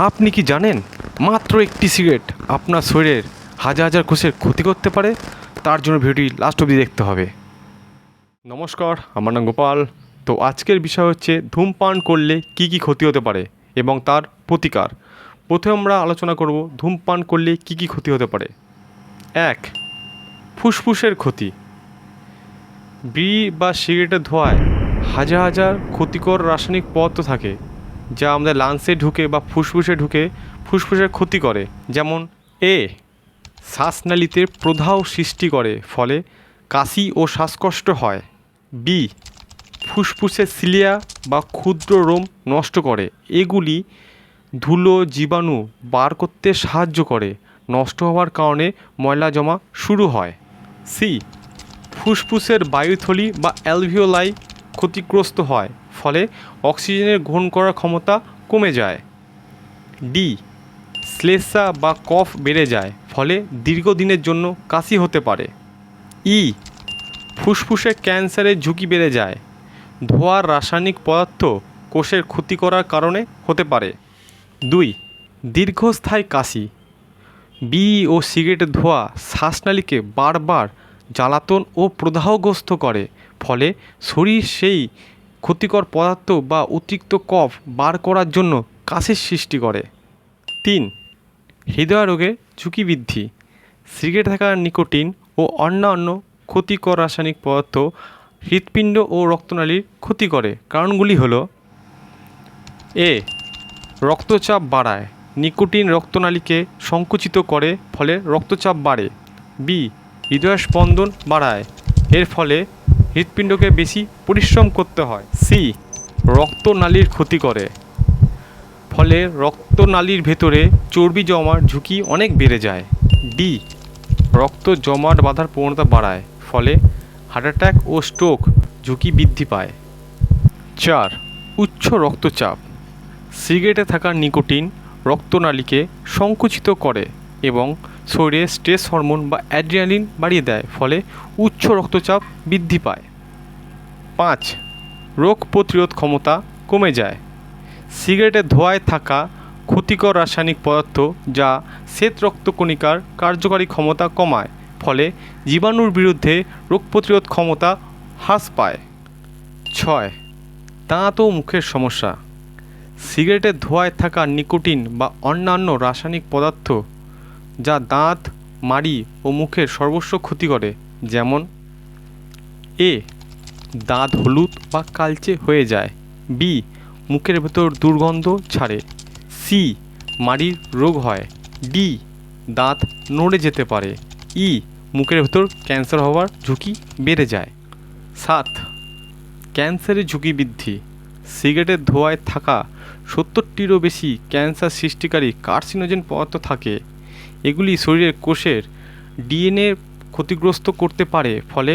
আপনি কি জানেন মাত্র একটি সিগারেট আপনার শরীরের হাজার হাজার কোষের ক্ষতি করতে পারে? তার জন্য ভিডিওটি লাস্ট অবধি দেখতে হবে। নমস্কার, আমার নাম গোপাল। তো আজকের বিষয় হচ্ছে ধূমপান করলে কি কি ক্ষতি হতে পারে এবং তার প্রতিকার। প্রথমে আমরা আলোচনা করব ধূমপান করলে কি কি ক্ষতি হতে পারে। 1. ফুসফুসের ক্ষতি। বিড়ি বা সিগারেটের ধোঁয়ায় হাজার হাজার ক্ষতিকর রাসায়নিক পদার্থ থাকে, যা আমাদের লাংসে ঢুকে বা ফুসফুসে ঢুকে ফুসফুসের ক্ষতি করে। যেমন শ্বাসনালীতে প্রদাহ সৃষ্টি করে, ফলে কাশি ও শ্বাসকষ্ট হয়। বি, ফুসফুসের সিলিয়া বা ক্ষুদ্র রোম নষ্ট করে। এগুলি ধুলো জীবাণু বার করতে সাহায্য করে। নষ্ট হওয়ার কারণে ময়লা জমা শুরু হয়। সি, ফুসফুসের বায়ুথলি বা অ্যালভিওলাই ক্ষতিগ্রস্ত হয়, ফলে অক্সিজেনের গ্রহণ করার ক্ষমতা কমে যায়। ডি, শ্লেষ্মা বা কফ বেড়ে যায়, ফলে দীর্ঘদিনের জন্য কাশি হতে পারে। ই, ফুসফুসে ক্যান্সারের ঝুঁকি বেড়ে যায়। ধোঁয়ার রাসায়নিক পদার্থ কোষের ক্ষতি করার কারণে হতে পারে। 2, দীর্ঘস্থায়ী কাশি। বিড়ি ও সিগারেটের ধোঁয়া শ্বাসনালীকে বারবার জ্বালাতন ও প্রদাহগ্রস্ত করে, ফলে শরীর সেই ক্ষতিকর পদার্থ বা অতিরিক্ত কফ বার করার জন্য কাশির সৃষ্টি করে। 3, হৃদয় রোগের ঝুঁকি বৃদ্ধি। সিগারেটে থাকা নিকোটিন ও অন্যান্য ক্ষতিকর রাসায়নিক পদার্থ হৃৎপিণ্ড ও রক্তনালীর ক্ষতি করে। কারণগুলি হলো: এ, রক্তচাপ বাড়ায়। নিকোটিন রক্তনালীকে সংকুচিত করে, ফলে রক্তচাপ বাড়ে। বি, হৃদয় স্পন্দন বাড়ায়। এর ফলে হৃৎপিণ্ডকে বেশি পরিশ্রম করতে হয়। সি, রক্তনালীর ক্ষতি করে, ফলে রক্তনালীর ভেতরে চর্বি জমার ঝুঁকি অনেক বেড়ে যায়। ডি, রক্ত জমাট বাঁধার প্রবণতা বাড়ায়, ফলে হার্ট অ্যাটাক ও স্ট্রোক ঝুঁকি বৃদ্ধি পায়। 4, উচ্চ রক্তচাপ। সিগারেটে থাকা নিকোটিন রক্তনালীকে সংকুচিত করে এবং শরীরে স্ট্রেস হরমোন বা অ্যাড্রিনালিন বাড়িয়ে দেয়, ফলে উচ্চ রক্তচাপ বৃদ্ধি পায়। 5, রোগ প্রতিরোধ ক্ষমতা কমে যায়। সিগারেটের ধোঁয়ায় থাকা ক্ষতিকর রাসায়নিক পদার্থ যা শ্বেত রক্তকণিকার কার্যকারী ক্ষমতা কমায়, ফলে জীবাণুর বিরুদ্ধে রোগ প্রতিরোধ ক্ষমতা হ্রাস পায়। 6, দাঁত ও মুখের সমস্যা। সিগারেটের ধোঁয়ায় থাকা নিকোটিন বা অন্যান্য রাসায়নিক পদার্থ যা দাঁত, মাড়ি ও মুখের সর্বস্ব ক্ষতি করে। যেমন: এ, দাঁত হলুদ বা কালচে হয়ে যায়। বি, মুখের ভেতর দুর্গন্ধ ছাড়ে। সি, মাড়ির রোগ হয়। ডি, দাঁত নড়ে যেতে পারে। ই, মুখের ভেতর ক্যান্সার হওয়ার ঝুঁকি বেড়ে যায়। 7, ক্যান্সারের ঝুঁকি বৃদ্ধি। সিগারেটের ধোঁয়ায় থাকা 70টিরও বেশি ক্যান্সার সৃষ্টিকারী কার্সিনোজেন পদার্থ থাকে। এগুলি শরীরের কোষের ডিএনএ ক্ষতিগ্রস্ত করতে পারে, ফলে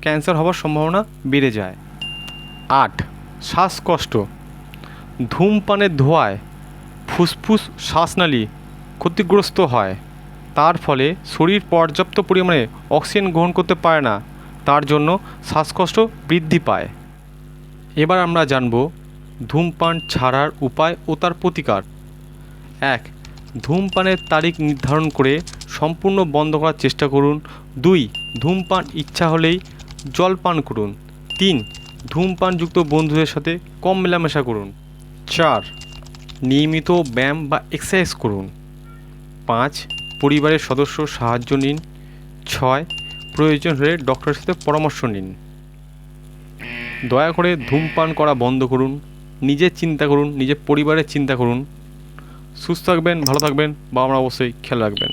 ক্যান্সার হওয়ার সম্ভাবনা বেড়ে যায়। 8, শ্বাসকষ্ট। ধূমপানের ধোঁয়ায় ফুসফুস শ্বাসনালী ক্ষতিগ্রস্ত হয়। তার ফলে শরীর পর্যাপ্ত পরিমাণে অক্সিজেন গ্রহণ করতে পারে না, তার জন্য শ্বাসকষ্ট বৃদ্ধি পায়। এবার আমরা জানব ধূমপান ছাড়ার উপায় ও তার প্রতিকার। 1, ধূমপানের তারিখ নির্ধারণ করে সম্পূর্ণ বন্ধ করার চেষ্টা করুন। 2, ধূমপান ইচ্ছা হলেই জল পান করুন। 3, ধূমপানযুক্ত বন্ধুদের সাথে কম মেলামেশা করুন। 4, নিয়মিত ব্যায়াম বা এক্সারসাইজ করুন। 5, পরিবারের সদস্য সাহায্য নিন। 6, প্রয়োজন হলে ডক্টরের সাথে পরামর্শ নিন। দয়া করে ধূমপান করা বন্ধ করুন। নিজের চিন্তা করুন, নিজের পরিবারের চিন্তা করুন। সুস্থ থাকবেন, ভালো থাকবেন, বা আমরা অবশ্যই খেয়াল রাখবেন।